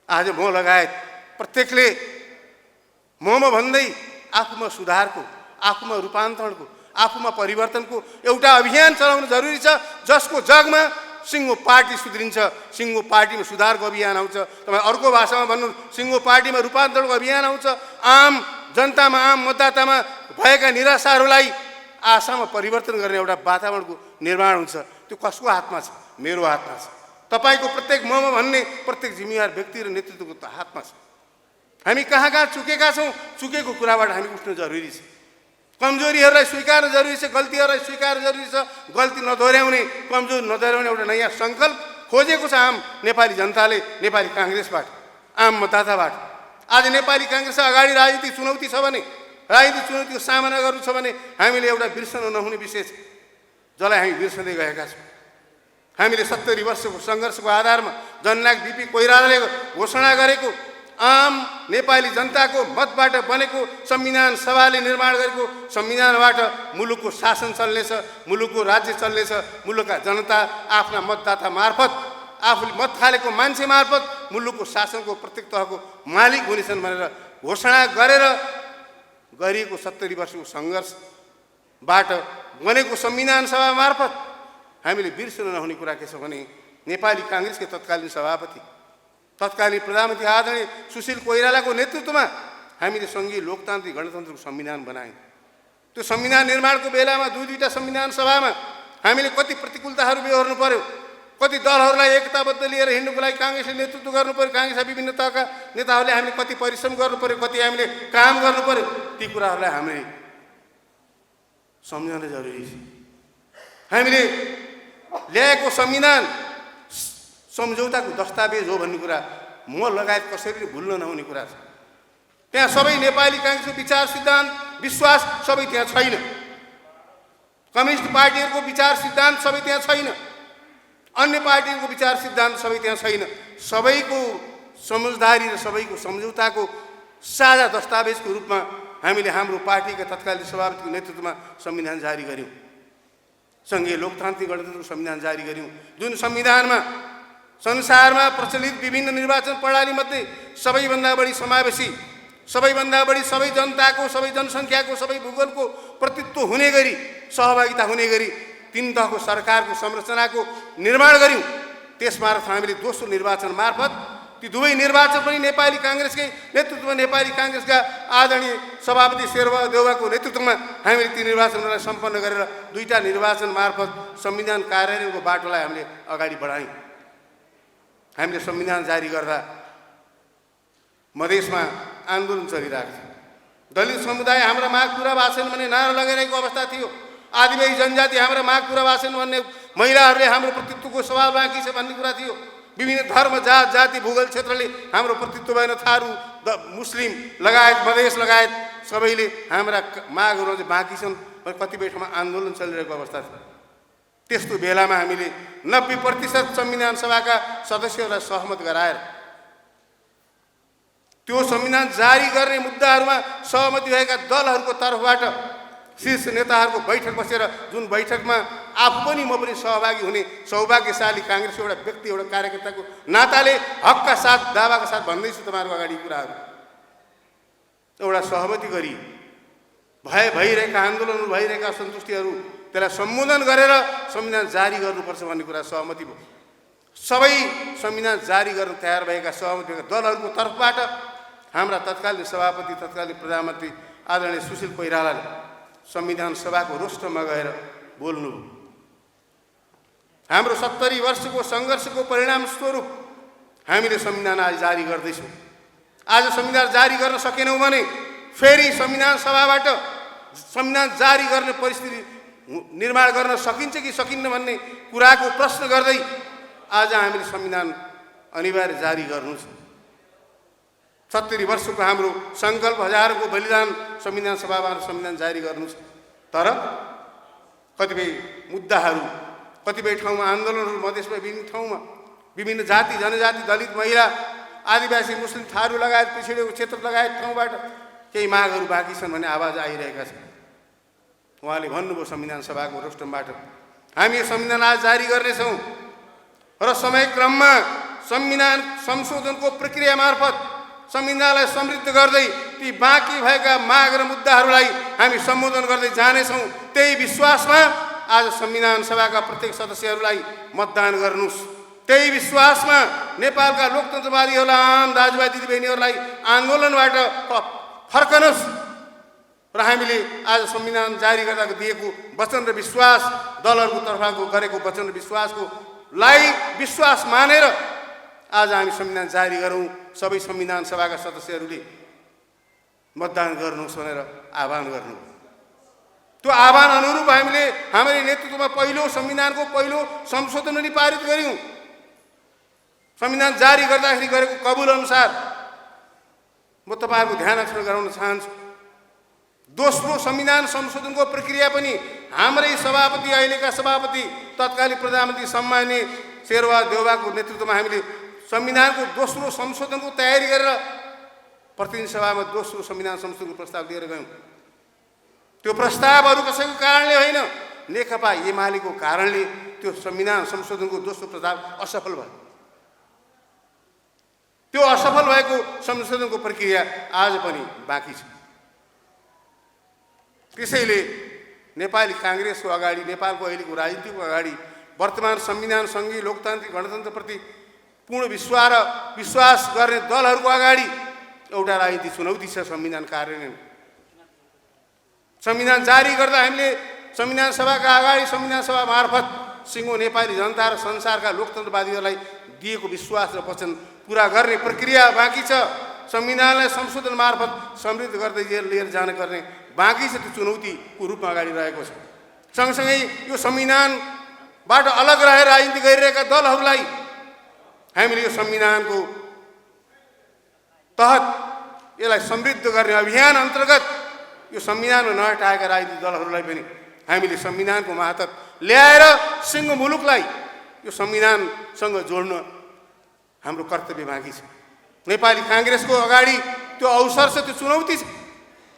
आज म लगायत प्रत्येकले ममा भन्दै आफूमा सुधारको, आफूमा रूपान्तरणको, आफूमा परिवर्तनको एउटा अभियान चलाउनु जरुरी छ, जसको जगमा सिङ्गो पार्टी सुध्रिन्छ, सिङ्गो पार्टीमा सुधारको अभियान आउँछ। तपाईँ अर्को भाषामा भन्नु, सिङ्गो पार्टीमा रूपान्तरणको अभियान आउँछ। आम जनतामा, आम मतदातामा भएका निराशाहरूलाई आशामा परिवर्तन गर्ने एउटा वातावरणको निर्माण हुन्छ। त्यो कसको हातमा छ? मेरो हातमा छ। तपाईँको प्रत्येक ममा भन्ने प्रत्येक जिम्मेवार व्यक्ति र नेतृत्वको हातमा छ। हामी कहाँ कहाँ चुकेका छौँ, चुकेको कुराबाट हामी उठ्नु जरुरी छ। कमजोरीहरूलाई स्वीकार्न जरुरी छ, गल्तीहरूलाई स्वीकार जरुरी छ। गल्ती नदोहोऱ्याउने, कमजोरी नदोहोऱ्याउने एउटा नयाँ सङ्कल्प खोजेको छ आम नेपाली जनताले, नेपाली काङ्ग्रेसबाट, आम मतदाताबाट। आज नेपाली काङ्ग्रेसलाई अगाडि राजनीतिक चुनौती छ भने, राजनीतिक चुनौतीको सामना गर्नु छ भने हामीले एउटा बिर्सन नहुने विषय छ, जसलाई हामी बिर्सँदै गएका छौँ। हामीले 70 वर्षको सङ्घर्षको आधारमा जननायक बिपी कोइरालाले घोषणा गरेको आम नेपाली जनताको मतबाट बनेको संविधान सभाले निर्माण गरेको संविधानबाट मुलुकको शासन चल्नेछ, मुलुकको राज्य चल्नेछ। मुलुकका जनता आफ्ना मतदाता मार्फत, आफूले मत खालेको मान्छे मार्फत मुलुकको शासनको प्रत्येक तहको मालिक हुनेछन् भनेर घोषणा गरेर गरिएको 70 वर्षको सङ्घर्षबाट बनेको संविधान सभा मार्फत हामीले बिर्सन नहुने कुरा के छ भने नेपाली काङ्ग्रेसका तत्कालीन सभापति, तत्कालीन प्रधानमन्त्री आदरणीय सुशील कोइरालाको नेतृत्वमा हामीले सङ्घीय लोकतान्त्रिक गणतन्त्रको संविधान बनायौँ। त्यो संविधान निर्माणको बेलामा दुईटा संविधान सभामा हामीले कति प्रतिकूलताहरू बेहोर्नु पर्यो, कति दलहरूलाई एकताबद्ध लिएर हिँड्नुको लागि काङ्ग्रेसले नेतृत्व गर्नु पर्यो, काङ्ग्रेसका विभिन्न तहका नेताहरूले हामीले कति परिश्रम गर्नु पर्यो, कति हामीले काम गर्नु पर्यो। ती कुराहरूलाई हामीले सम्झन जरुरी छ। हामीले ल्याएको संविधान सम्झौताको दस्तावेज हो भन्ने कुरा म लगायत कसैले भुल्न नहुने कुरा छ। त्यहाँ सबै नेपाली काङ्ग्रेसको विचार सिद्धान्त विश्वास सबै त्यहाँ छैन। कम्युनिस्ट पार्टीहरूको विचार सिद्धान्त सबै त्यहाँ छैन। अन्य पार्टीहरूको विचार सिद्धान्त सबै त्यहाँ छैन। सबैको समझदारी र सबैको सम्झौताको साझा दस्तावेजको रूपमा हामीले हाम्रो पार्टीका तत्कालीन सभापतिको नेतृत्वमा संविधान जारी गर्यौँ। सङ्घीय लोकतान्त्रिक गणतन्त्रको संविधान जारी गर्यौँ, जुन संविधानमा संसारमा प्रचलित विभिन्न निर्वाचन प्रणालीमध्ये सबैभन्दा बढी समावेशी, सबैभन्दा बढी सबै जनताको, सबै जनसङ्ख्याको, सबै भूगोलको प्रतित्व हुने गरी, सहभागिता हुने गरी 3 तहको सरकारको संरचनाको निर्माण गर्यौँ। त्यसमार्फत हामीले दोस्रो निर्वाचन मार्फत ती दुवै निर्वाचन पनि नेपाली काङ्ग्रेसकै नेतृत्वमा, नेपाली काङ्ग्रेसका आदरणीय सभापति शेरबहादुर देउवाको नेतृत्वमा हामीले ती निर्वाचनलाई सम्पन्न गरेर 2टा निर्वाचन मार्फत संविधान कार्यान्वयनको बाटोलाई हामीले अगाडि बढायौँ। हामीले संविधान जारी गर्दा मधेसमा आन्दोलन चलिरहेको थियो। दलित समुदाय हाम्रा माग पुरा भएको छैन भन्ने नारा लगाइरहेको अवस्था थियो। आदिवासी जनजाति हाम्रा माग पुरा भएको छैन भन्ने, महिलाहरूले हाम्रो प्रतित्वको सवाल बाँकी छ भन्ने कुरा थियो। विभिन्न धर्म, जात, जाति, भूगोल क्षेत्रले हाम्रो प्रतित्व भएन। थारू, मुस्लिम लगायत, मधेस लगायत सबैले हाम्रा मागहरू चाहिँ बाँकी छन् भने कतिपय ठाउँमा आन्दोलन चलिरहेको अवस्था थियो। त्यस्तो बेलामा हामीले 90% संविधान सभाका सदस्यहरूलाई सहमत गराएर त्यो संविधान जारी गर्ने मुद्दाहरूमा सहमति भएका दलहरूको तर्फबाट शीर्ष नेताहरूको बैठक बसेर, जुन बैठकमा आफू पनि म पनि सहभागी हुने सौभाग्यशाली काङ्ग्रेसको एउटा व्यक्ति, एउटा कार्यकर्ताको नाताले हकका साथ, दावाका साथ भन्दैछु तपाईँहरूको अगाडि कुराहरू, एउटा सहमति गरी भइरहेका आन्दोलनहरू, भइरहेका असन्तुष्टिहरू त्यसलाई सम्बोधन गरेर संविधान जारी गर्नुपर्छ भन्ने कुरा सहमति भयो। सबै संविधान जारी गर्न तयार भएका सहमति भएका दलहरूको तर्फबाट हाम्रा तत्कालीन सभापति, तत्कालीन प्रधानमन्त्री आदरणीय सुशील कोइरालाले संविधान सभाको रोस्टरमा गएर बोल्नुभयो। हाम्रो 70 वर्षको सङ्घर्षको परिणाम स्वरूप हामीले संविधान आज जारी गर्दैछौँ। आज संविधान जारी गर्न सकेनौँ भने फेरि संविधान सभाबाट संविधान जारी गर्ने परिस्थिति निर्माण गर्न सकिन्छ कि सकिन्न भन्ने कुराको प्रश्न गर्दै आज हामीले संविधान अनिवार्य जारी गर्नु छ। 70 वर्षको हाम्रो सङ्कल्प, हजारौँको बलिदान संविधान सभाबाट संविधान जारी गर्नु छ। तर कतिपय मुद्दाहरू, कतिपय ठाउँमा आन्दोलनहरू, मधेसमा विभिन्न ठाउँमा विभिन्न जाति, जनजाति, दलित, महिला, आदिवासी, मुस्लिम, थारू लगायत पिछडिएको क्षेत्र लगायत ठाउँबाट केही मागहरू बाँकी छन् भन्ने आवाज आइरहेका छन्। उहाँले भन्नुभयो संविधान सभाको रोस्टमबाट हामी यो संविधान आज जारी गर्नेछौँ र समयक्रममा संविधान संशोधनको प्रक्रिया मार्फत संविधानलाई समृद्ध गर्दै ती बाँकी भएका माग र मुद्दाहरूलाई हामी सम्बोधन गर्दै जानेछौँ। त्यही विश्वासमा आज संविधान सभाका प्रत्येक सदस्यहरूलाई मतदान गर्नुहोस्। त्यही विश्वासमा नेपालका लोकतन्त्रवादीहरूलाई, आम दाजुभाइ दिदीबहिनीहरूलाई आन्दोलनबाट फर्कनुहोस् र हामीले आज संविधान जारी गर्दा दिएको वचन र विश्वास, दलहरूको तर्फबाट गरेको वचन र विश्वासकोलाई विश्वास मानेर आज हामी संविधान जारी गरौँ। सबै संविधान सभाका सदस्यहरूले मतदान गर्नुहोस् भनेर आह्वान गर्नु। त्यो आह्वान अनुरूप हामीले हाम्रो नेतृत्वमा पहिलो संविधानको पहिलो संशोधन पनि पारित गर्यौँ। संविधान जारी गर्दाखेरि गरेको कबुल अनुसार म तपाईँहरूको ध्यान आकर्षण गराउन चाहन्छु। दोस्रो संविधान संशोधनको प्रक्रिया पनि हाम्रै सभापति, अहिलेका सभापति, तत्कालीन प्रधानमन्त्री सम्माननीय शेरबहादुर देउवाको नेतृत्वमा हामीले संविधानको दोस्रो संशोधनको तयारी गरेर प्रतिनिधि सभामा दोस्रो संविधान संशोधनको प्रस्ताव लिएर गयौँ। त्यो प्रस्तावहरू कसैको कारणले होइन, नेकपा एमालेको कारणले त्यो संविधान संशोधनको दोस्रो प्रस्ताव असफल भयो। त्यो असफल भएको संशोधनको प्रक्रिया आज पनि बाँकी छ। त्यसैले नेपाली काङ्ग्रेसको अगाडि, नेपालको अहिलेको राजनीतिको अगाडि वर्तमान संविधान, सङ्घीय लोकतान्त्रिक गणतन्त्रप्रति पूर्ण विश्वास गर्ने दलहरूको अगाडि एउटा राजनीतिक चुनौती छ संविधान कार्यान्वयन। संविधान जारी गर्दा हामीले संविधान सभाका अगाडि संविधान सभा मार्फत सिङ्गो नेपाली जनता र संसारका लोकतन्त्रवादीहरूलाई दिएको विश्वास र वचन पुरा गर्ने प्रक्रिया बाँकी छ। संविधानलाई संशोधन मार्फत समृद्ध गर्दै लिएर जान गर्ने बाँकी छ। त्यो चुनौतीको रूपमा अगाडि रहेको छ। सँगसँगै यो संविधानबाट अलग रहेर राजनीति गरिरहेका दलहरूलाई हामीले यो संविधानको तहत यसलाई समृद्ध गर्ने अभियान अन्तर्गत यो संविधानमा नहटाएका राजनीतिक दलहरूलाई पनि हामीले संविधानको मातहत ल्याएर सिङ्गो मुलुकलाई यो संविधानसँग जोड्न हाम्रो कर्तव्य बाँकी छ। नेपाली काङ्ग्रेसको अगाडि त्यो अवसर छ, त्यो चुनौती छ।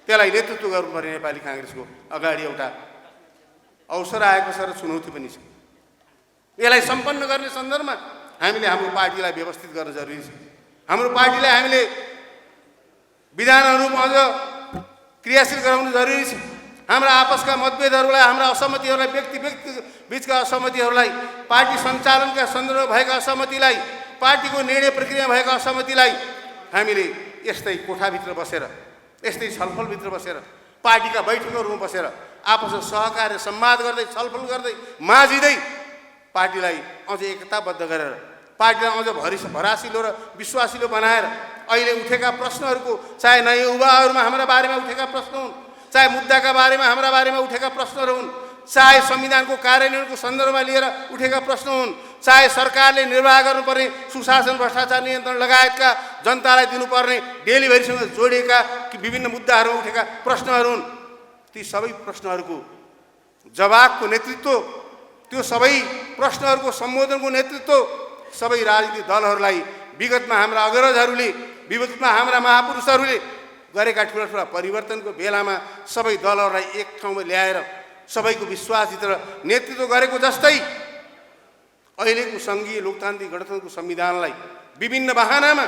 त्यसलाई नेतृत्व गर्नुपर्ने नेपाली काङ्ग्रेसको अगाडि एउटा अवसर आएको छ र चुनौती पनि छ। यसलाई सम्पन्न गर्ने सन्दर्भमा हामीले हाम्रो पार्टीलाई व्यवस्थित गर्न जरुरी छ। हाम्रो पार्टीलाई हामीले विधानहरूमा अझ क्रियाशील गराउनु जरुरी छ। हाम्रा आपसका मतभेदहरूलाई, हाम्रा असहमतिहरूलाई, व्यक्ति बिचका असहमतिहरूलाई, पार्टी सञ्चालनका सन्दर्भमा भएका असहमतिलाई, पार्टीको निर्णय प्रक्रियामा भएका असहमतिलाई हामीले यस्तै कोठाभित्र बसेर, यस्तै छलफलभित्र बसेर, पार्टीका बैठकहरूमा बसेर आपसमा सहकार्य संवाद गर्दै, छलफल गर्दै, माझिँदै पार्टीलाई अझ एकताबद्ध गरेर, पार्टीलाई अझ भरासिलो र विश्वासिलो बनाएर अहिले उठेका प्रश्नहरूको, चाहे नयाँ युवाहरूमा हाम्रा बारेमा उठेका प्रश्न हुन्, चाहे मुद्दाका बारेमा हाम्रा बारेमा उठेका प्रश्नहरू हुन्, चाहे संविधानको कार्यान्वयनको सन्दर्भमा लिएर उठेका प्रश्न हुन्, चाहे सरकारले निर्वाह गर्नुपर्ने सुशासन, भ्रष्टाचार नियन्त्रण लगायतका जनतालाई दिनुपर्ने डेलिभरीसँग जोडिएका विभिन्न मुद्दाहरूमा उठेका प्रश्नहरू हुन्, ती सबै प्रश्नहरूको जवाबको नेतृत्व, त्यो सबै प्रश्नहरूको सम्बोधनको नेतृत्व सबै राजनीतिक दलहरूलाई, विगतमा हाम्रा अग्रजहरूले, विगतमा हाम्रा महापुरुषहरूले गरेका ठुला ठुला परिवर्तनको बेलामा सबै दलहरूलाई एक ठाउँमा ल्याएर सबैको विश्वाससित नेतृत्व गरेको जस्तै अहिलेको सङ्घीय लोकतान्त्रिक गणतन्त्रको संविधानलाई विभिन्न बहानामा,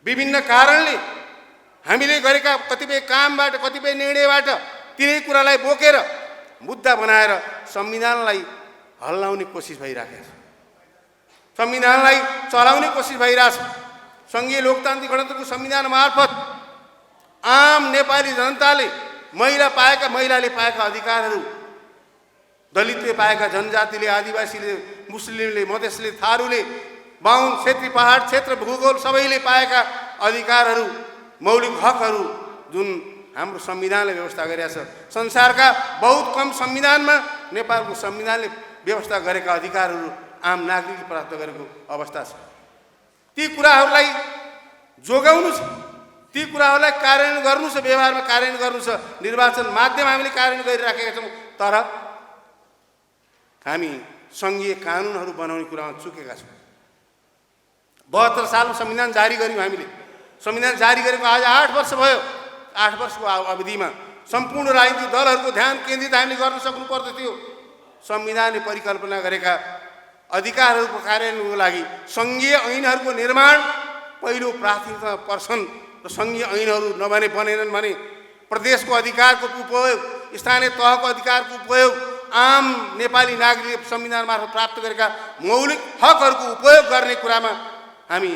विभिन्न कारणले हामीले गरेका कतिपय कामबाट, कतिपय निर्णयबाट तिनै कुरालाई बोकेर मुद्दा बनाएर संविधानलाई हल्लाउने कोसिस भइरहेको छ, संविधानलाई चलाउने कोसिस भइरहेछ। सङ्घीय लोकतान्त्रिक गणतन्त्रको संविधान मार्फत आम नेपाली जनताले महिलाले पाएका अधिकारहरू, दलितले पाएका, जनजातिले, आदिवासीले, मुस्लिमले, मधेसले, थारूले, बाहुन, क्षेत्री, पहाड क्षेत्र, भूगोल सबैले पाएका अधिकारहरू, मौलिक हकहरू जुन हाम्रो संविधानले व्यवस्था गरेका छ, संसारका बहुत कम संविधानमा नेपालको संविधानले व्यवस्था गरेका अधिकारहरू आम नागरिकले प्राप्त गरेको अवस्था छ। ती कुराहरूलाई जोगाउनु छ, ती कुराहरूलाई कार्यान्वयन गर्नु छ, व्यवहारमा कार्यान्वयन गर्नु छ। निर्वाचन माध्यम हामीले कार्यान्वयन गरिराखेका छौँ, तर हामी सङ्घीय कानुनहरू बनाउने कुरामा चुकेका छौँ। 72 सालमा संविधान जारी गऱ्यौँ हामीले। संविधान जारी गरेको आज 8 वर्ष भयो। 8 वर्षको अवधिमा सम्पूर्ण राजनीतिक दलहरूको ध्यान केन्द्रित हामीले गर्न सक्नु पर्दथ्यो। संविधानले परिकल्पना गरेका अधिकारहरूको कार्यान्वयनको लागि सङ्घीय ऐनहरूको निर्माण पहिलो प्राथमिकता पर्छन् र सङ्घीय ऐनहरू नबनेनन् भने प्रदेशको अधिकारको उपयोग, स्थानीय तहको अधिकारको उपयोग, आम नेपाली नागरिक संविधान मार्फत प्राप्त गरेका मौलिक हकहरूको उपयोग गर्ने कुरामा हामी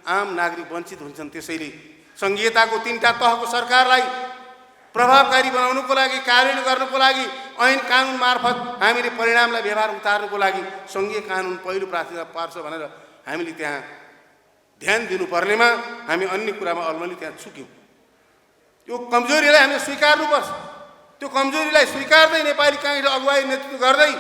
आम नागरिक वञ्चित हुन्छन्। त्यसैले सङ्घीयताको 3टा तहको सरकारलाई प्रभावकारी बनाउनुको लागि, कार्यान्वयन गर्नुको लागि ऐन कानुन मार्फत हामीले परिणामलाई व्यवहार उतार्नुको लागि सङ्घीय कानुन पहिलो प्राथमिकता पर्छ भनेर हामीले त्यहाँ ध्यान दिनुपर्नेमा हामी अन्य कुरामा अलमली त्यहाँ चुक्यौँ। यो कमजोरीलाई हामीले स्वीकार्नुपर्छ। त्यो कमजोरीलाई स्वीकार्दै नेपाली काङ्ग्रेस अगुवाई नेतृत्व गर्दै